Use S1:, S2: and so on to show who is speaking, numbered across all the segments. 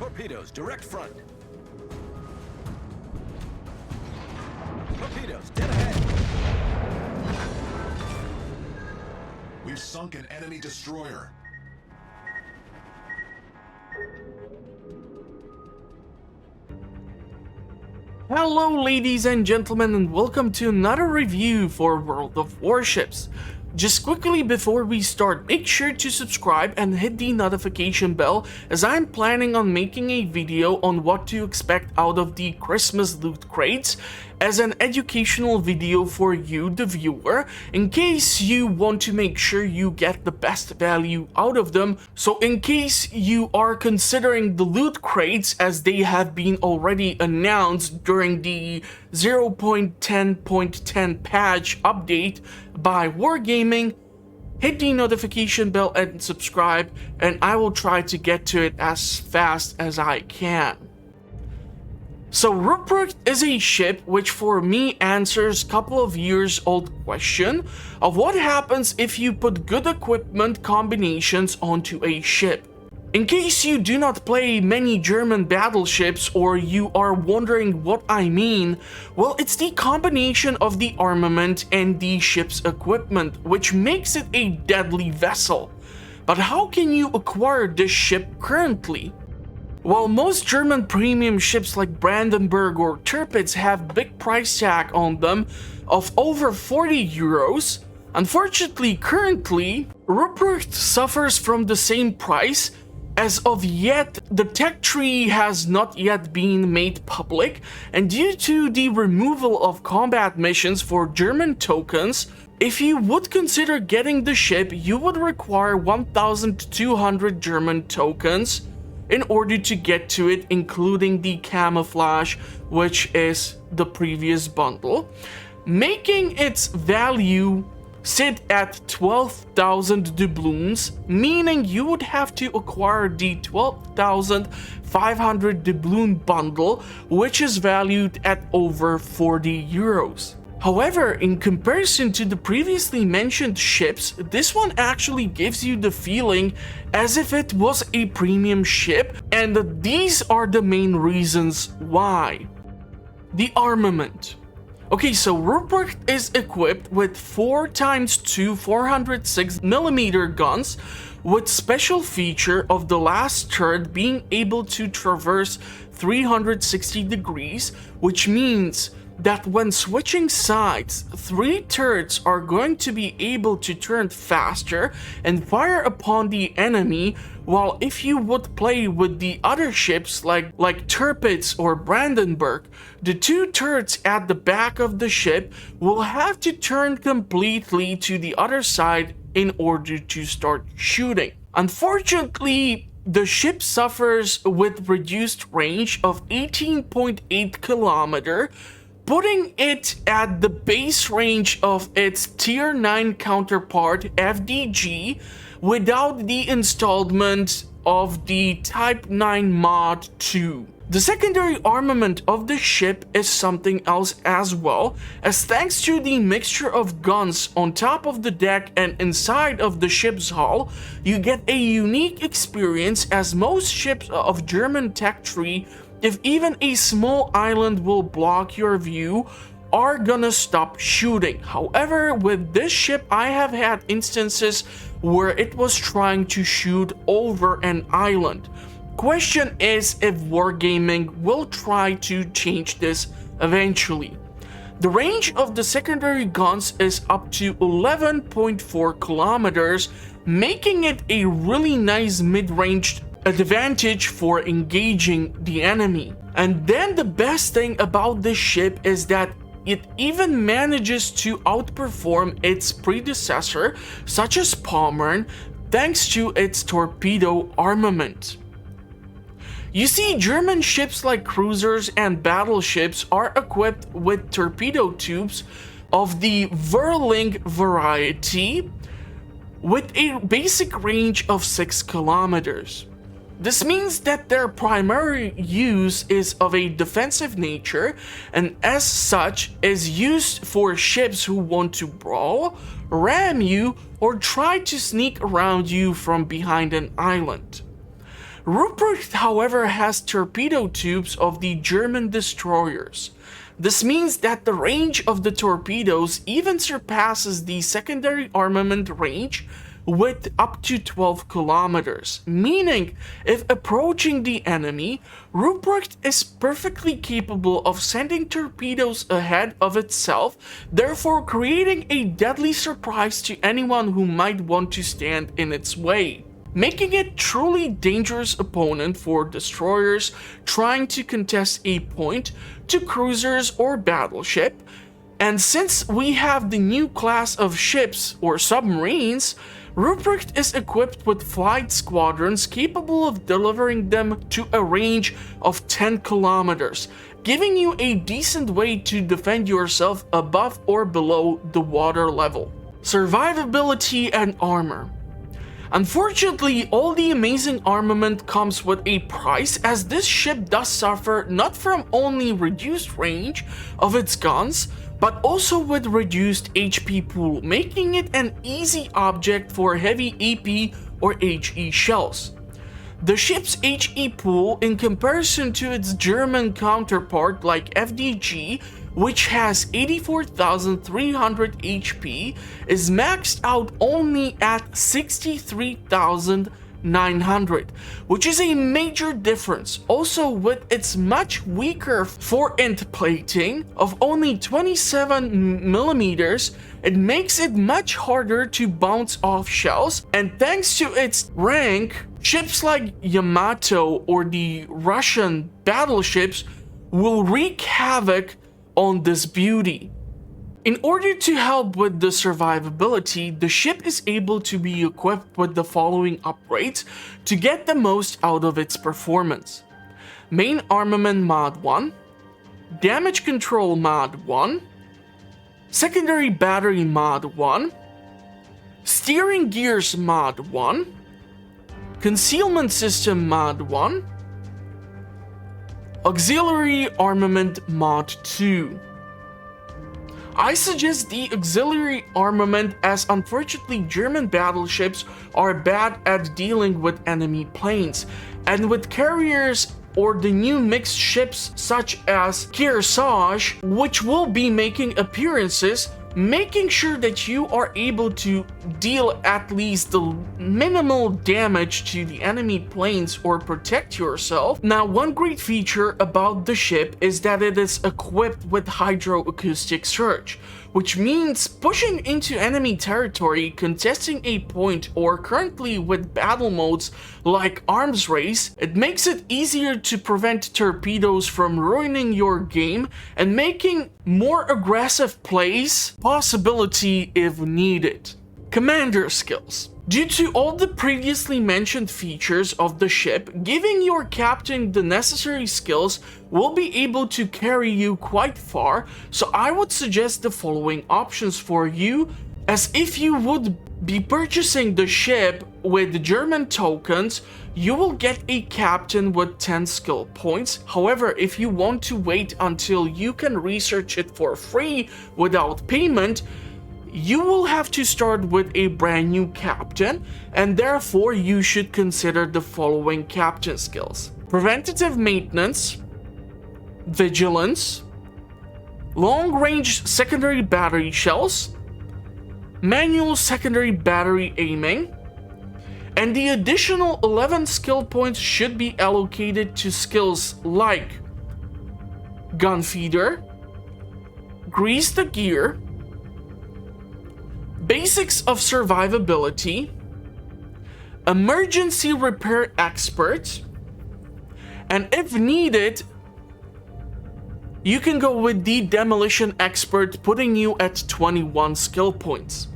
S1: Torpedoes, direct front. Torpedoes, dead ahead.
S2: We've sunk an enemy destroyer.
S3: Hello ladies and gentlemen, and welcome to another review for World of Warships. Just quickly before we start, make sure to subscribe and hit the notification bell, as I'm planning on making a video on what to expect out of the Christmas loot crates as an educational video for you, the viewer, in case you want to make sure you get the best value out of them. So in case you are considering the loot crates, as they have been already announced during the 0.10.10 patch update by Wargaming, hit the notification bell and subscribe, and I will try to get to it as fast as I can. So Ruppercht is a ship which for me answers a couple of years old question of what happens if you put good equipment combinations onto a ship. In case you do not play many German battleships or you are wondering what I mean, well, it's the combination of the armament and the ship's equipment which makes it a deadly vessel. But how can you acquire this ship currently? While most German premium ships like Brandenburg or Tirpitz have big price tag on them of over 40 euros, unfortunately currently Ruppercht suffers from the same price. As of yet, the tech tree has not yet been made public, and due to the removal of combat missions for German tokens, if you would consider getting the ship, you would require 1,200 German tokens in order to get to it, including the camouflage, which is the previous bundle, making its value sit at 12,000 doubloons, meaning you would have to acquire the 12,500 doubloon bundle, which is valued at over 40 euros. However, in comparison to the previously mentioned ships, this one actually gives you the feeling as if it was a premium ship, and these are the main reasons why. The armament. Okay, so Ruppercht is equipped with 4x2 406mm guns with special feature of the last turret being able to traverse 360 degrees, which means that when switching sides, 3 turrets are going to be able to turn faster and fire upon the enemy, while if you would play with the other ships like Tirpitz or Brandenburg, the 2 turrets at the back of the ship will have to turn completely to the other side in order to start shooting. Unfortunately, the ship suffers with reduced range of 18.8 kilometers, putting it at the base range of its Tier 9 counterpart FDG without the installment of the Type 9 Mod 2. The secondary armament of the ship is something else as well, as thanks to the mixture of guns on top of the deck and inside of the ship's hull, you get a unique experience, as most ships of German tech tree, if even a small island will block your view, are gonna stop shooting. However, with this ship, I have had instances where it was trying to shoot over an island. Question is if Wargaming will try to change this eventually. The range of the secondary guns is up to 11.4 kilometers, making it a really nice mid-range advantage for engaging the enemy. And then the best thing about this ship is that it even manages to outperform its predecessor, such as Pommern, thanks to its torpedo armament. You see, German ships like cruisers and battleships are equipped with torpedo tubes of the Whirling variety with a basic range of 6 kilometers. This means that their primary use is of a defensive nature, and as such is used for ships who want to brawl, ram you, or try to sneak around you from behind an island. Ruppercht, however, has torpedo tubes of the German destroyers. This means that the range of the torpedoes even surpasses the secondary armament range with up to 12 kilometers, meaning if approaching the enemy, Rupprecht is perfectly capable of sending torpedoes ahead of itself, therefore creating a deadly surprise to anyone who might want to stand in its way, making it truly dangerous opponent for destroyers trying to contest a point, to cruisers or battleship. And since we have the new class of ships or submarines, Rupprecht is equipped with flight squadrons capable of delivering them to a range of 10 kilometers, giving you a decent way to defend yourself above or below the water level. Survivability and armor. Unfortunately, all the amazing armament comes with a price, as this ship does suffer not from only reduced range of its guns, but also with reduced HP pool, making it an easy object for heavy AP or HE shells. The ship's HE pool, in comparison to its German counterpart like FDG, which has 84,300 HP, is maxed out only at 63,900, which is a major difference. Also, with its much weaker fore-end plating of only 27 millimeters, it makes it much harder to bounce off shells, and thanks to its rank, ships like Yamato or the Russian battleships will wreak havoc on this beauty. In order to help with the survivability, the ship is able to be equipped with the following upgrades to get the most out of its performance: Main Armament Mod 1, Damage Control Mod 1, Secondary Battery Mod 1, Steering Gears Mod 1, Concealment System Mod 1, Auxiliary Armament Mod 2. I suggest the auxiliary armament, as unfortunately German battleships are bad at dealing with enemy planes, and with carriers or the new mixed ships such as Kearsarge, which will be making appearances, making sure that you are able to deal at least the minimal damage to the enemy planes or protect yourself. Now, one great feature about the ship is that it is equipped with hydroacoustic surge, which means pushing into enemy territory, contesting a point, or currently with battle modes like arms race, it makes it easier to prevent torpedoes from ruining your game and making more aggressive plays possibility if needed. Commander skills. Due to all the previously mentioned features of the ship, giving your captain the necessary skills will be able to carry you quite far, so I would suggest the following options for you, as if you would be purchasing the ship with German tokens, you will get a captain with 10 skill points. However, if you want to wait until you can research it for free without payment, you will have to start with a brand new captain, and therefore you should consider the following captain skills: preventative maintenance, vigilance, long-range secondary battery shells, manual secondary battery aiming, and the additional 11 skill points should be allocated to skills like gun feeder, grease the gear, basics of survivability, emergency repair expert, and if needed, you can go with the demolition expert, putting you at 21 skill points.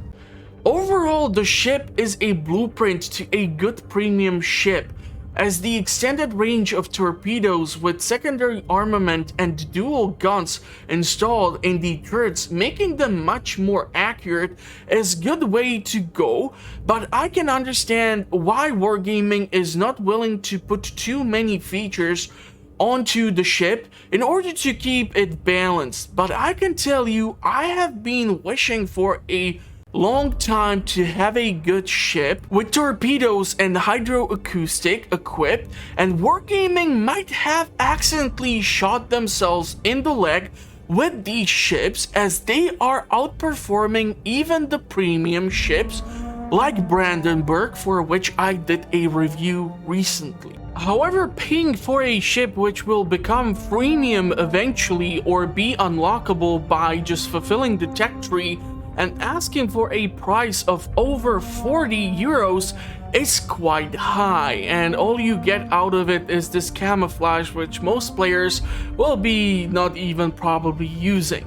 S3: Overall, the ship is a blueprint to a good premium ship, as the extended range of torpedoes with secondary armament and dual guns installed in the turrets, making them much more accurate, is a good way to go. But I can understand why Wargaming is not willing to put too many features onto the ship in order to keep it balanced. But I can tell you, I have been wishing for a long time to have a good ship with torpedoes and hydroacoustic equipped, and Wargaming might have accidentally shot themselves in the leg with these ships, as they are outperforming even the premium ships like Brandenburg, for which I did a review recently. However, paying for a ship which will become freemium eventually or be unlockable by just fulfilling the tech tree and asking for a price of over 40 euros is quite high, and all you get out of it is this camouflage, which most players will be not even probably using.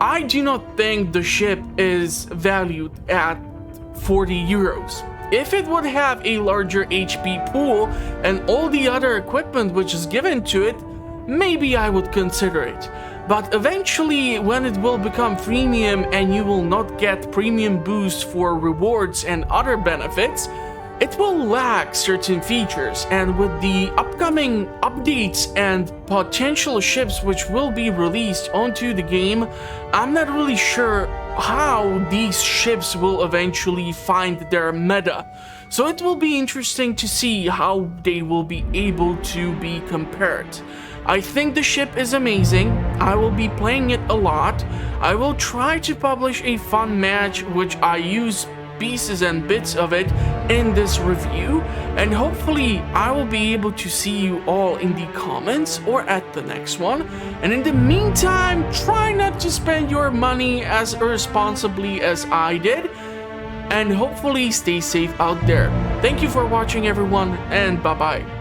S3: I do not think the ship is valued at 40 euros. If it would have a larger HP pool and all the other equipment which is given to it, maybe I would consider it. But eventually, when it will become freemium and you will not get premium boost for rewards and other benefits, it will lack certain features, and with the upcoming updates and potential ships which will be released onto the game, I'm not really sure how these ships will eventually find their meta. So it will be interesting to see how they will be able to be compared. I think the ship is amazing. I will be playing it a lot. I will try to publish a fun match which I use pieces and bits of it in this review, and hopefully I will be able to see you all in the comments or at the next one. And in the meantime, try not to spend your money as irresponsibly as I did, and hopefully stay safe out there. Thank you for watching, everyone, and bye bye.